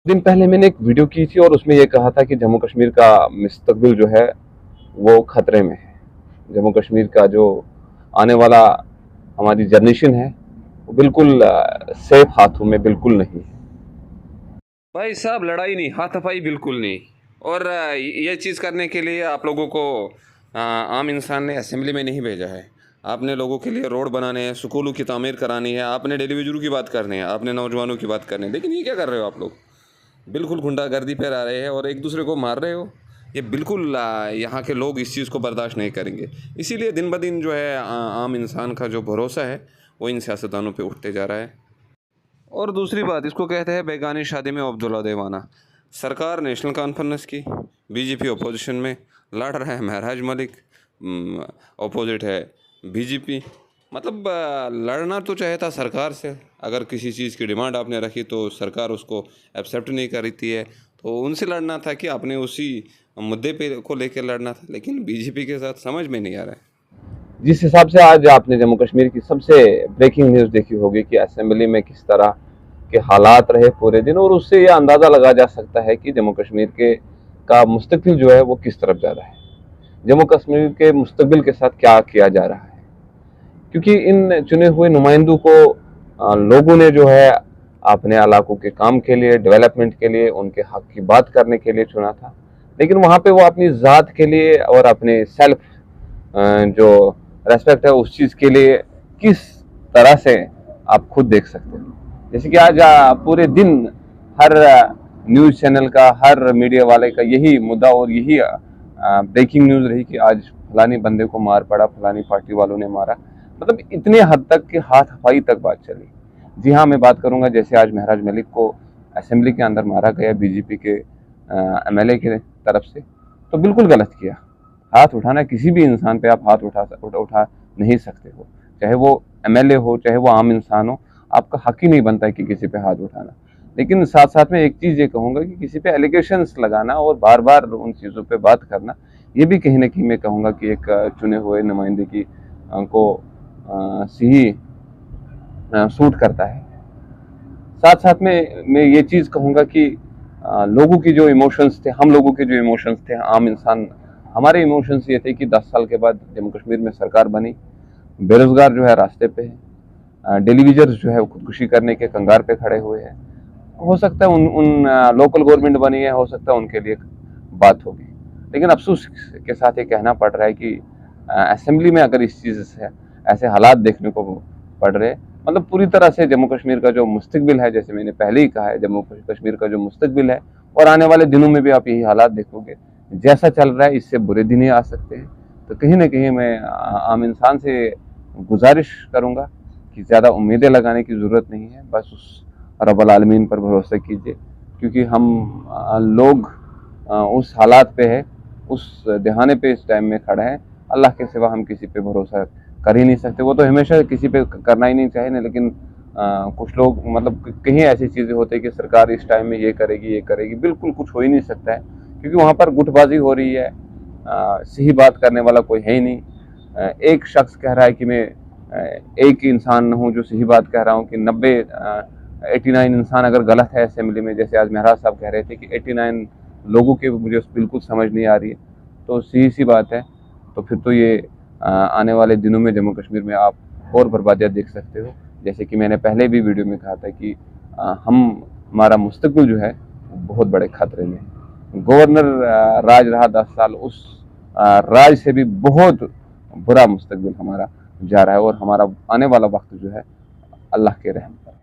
दिन पहले मैंने एक वीडियो की थी और उसमें ये कहा था कि जम्मू कश्मीर का मुस्तकबिल जो है वो खतरे में है। जम्मू कश्मीर का जो आने वाला हमारी जनरेशन है वो बिल्कुल सेफ हाथों में बिल्कुल नहीं है। भाई साहब, लड़ाई नहीं, हाथापाई बिल्कुल नहीं। और ये चीज़ करने के लिए आप लोगों को आम इंसान ने असेंबली में नहीं भेजा है। आपने लोगों के लिए रोड बनाने हैं, स्कूलों की तामीर करानी है, आपने डेली वेजरों की बात करनी है, आपने नौजवानों की बात करनी है। लेकिन ये क्या कर रहे हो आप लोग? बिल्कुल गुंडागर्दी पर आ रहे हैं और एक दूसरे को मार रहे हो। ये बिल्कुल यहाँ के लोग इस चीज़ को बर्दाश्त नहीं करेंगे। इसीलिए दिन ब दिन जो है आम इंसान का जो भरोसा है वो इन सियासतदानों पे उठते जा रहा है। और दूसरी बात, इसको कहते हैं बेगानी शादी में अब्दुल्ला देवाना। सरकार नेशनल कॉन्फ्रेंस की, बीजेपी अपोजिशन में, लड़ रहा है महराज मलिक, अपोजिट है बीजेपी। मतलब लड़ना तो चाहे था सरकार से। अगर किसी चीज़ की डिमांड आपने रखी तो सरकार उसको एक्सेप्ट नहीं करती है, तो उनसे लड़ना था कि आपने उसी मुद्दे पे को लेकर लड़ना था। लेकिन बीजेपी के साथ समझ में नहीं आ रहा है। जिस हिसाब से आज आपने जम्मू कश्मीर की सबसे ब्रेकिंग न्यूज़ देखी होगी कि असेंबली में किस तरह के हालात रहे पूरे दिन, और उससे यह अंदाज़ा लगा जा सकता है कि जम्मू कश्मीर के का मुस्तकबिल जो है वो किस तरफ जा रहा है, जम्मू कश्मीर के मुस्तकबिल के साथ क्या किया जा रहा है। क्योंकि इन चुने हुए नुमाइंदों को लोगों ने जो है अपने इलाकों के काम के लिए, डेवलपमेंट के लिए, उनके हक की बात करने के लिए चुना था। लेकिन वहाँ पे वो अपनी ज़ात के लिए और अपने सेल्फ जो रेस्पेक्ट है उस चीज़ के लिए किस तरह से आप खुद देख सकते हो। जैसे कि आज पूरे दिन हर न्यूज़ चैनल का, हर मीडिया वाले का यही मुद्दा और यही ब्रेकिंग न्यूज़ रही कि आज फलानी बंदे को मार पड़ा, फलानी पार्टी वालों ने मारा। मतलब इतने हद तक कि हाथापाई तक बात चली। जी हाँ, मैं बात करूंगा जैसे आज महराज मलिक को असेंबली के अंदर मारा गया बीजेपी के एमएलए के तरफ से, तो बिल्कुल गलत किया। हाथ उठाना, किसी भी इंसान पे आप हाथ उठा नहीं सकते हो, चाहे वो एमएलए हो, चाहे वो आम इंसान हो। आपका हक ही नहीं बनता है कि किसी पे हाथ उठाना। लेकिन साथ साथ में एक चीज़ ये कहूँगा कि किसी पे एलिगेशंस लगाना और बार बार उन चीज़ों पे बात करना, ये भी कहीं ना कहीं मैं कहूँगा कि एक चुने हुए नुमाइंदे की को सही सूट करता है। साथ साथ में मैं ये चीज़ कहूँगा कि लोगों की जो इमोशंस थे, हम लोगों के जो इमोशंस थे, आम इंसान, हमारे इमोशंस ये थे कि 10 साल के बाद जम्मू कश्मीर में सरकार बनी, बेरोजगार जो है रास्ते पे है, डेलीवेजर्स जो है वो खुदकुशी करने के कंगार पे खड़े हुए हैं। हो सकता है उन उन लोकल गवर्नमेंट बनी है, हो सकता है उनके लिए बात होगी। लेकिन अफसोस के साथ ये कहना पड़ रहा है कि असेंबली में अगर इस चीज़ से ऐसे हालात देखने को पड़ रहे, मतलब पूरी तरह से जम्मू कश्मीर का जो मुस्तकबिल है, जैसे मैंने पहले ही कहा है, जम्मू कश्मीर का जो मुस्तकबिल है, और आने वाले दिनों में भी आप यही हालात देखोगे। जैसा चल रहा है इससे बुरे दिन ही आ सकते हैं। तो कहीं ना कहीं मैं आम इंसान से गुजारिश करूँगा कि ज़्यादा उम्मीदें लगाने की ज़रूरत नहीं है, बस उस रब्बुल आलमीन पर भरोसा कीजिए। क्योंकि हम लोग उस हालात पे है, उस दहाने पे इस टाइम में खड़ा है। अल्लाह के सिवा हम किसी पे भरोसा कर ही नहीं सकते। वो तो हमेशा किसी पे करना ही नहीं चाहिए ना, लेकिन कुछ लोग मतलब कहीं ऐसी चीज़ें होती है कि सरकार इस टाइम में ये करेगी, ये करेगी, बिल्कुल कुछ हो ही नहीं सकता है। क्योंकि वहाँ पर गुटबाजी हो रही है, सही बात करने वाला कोई है ही नहीं। एक शख्स कह रहा है कि मैं एक इंसान हूँ जो सही बात कह रहा हूँ, कि 89 इंसान अगर गलत है असेंबली में, जैसे आज महराज साहब कह रहे थे कि 89 लोगों के मुझे बिल्कुल समझ नहीं आ रही है, तो सीधी सी बात है। तो फिर तो ये आने वाले दिनों में जम्मू कश्मीर में आप और बर्बादियाँ देख सकते हो। जैसे कि मैंने पहले भी वीडियो में कहा था कि हमारा मुस्तकबिल जो है बहुत बड़े खतरे में है। गवर्नर राज रहा 10 साल, उस राज से भी बहुत बुरा मुस्तकबिल हमारा जा रहा है, और हमारा आने वाला वक्त जो है अल्लाह के रहम।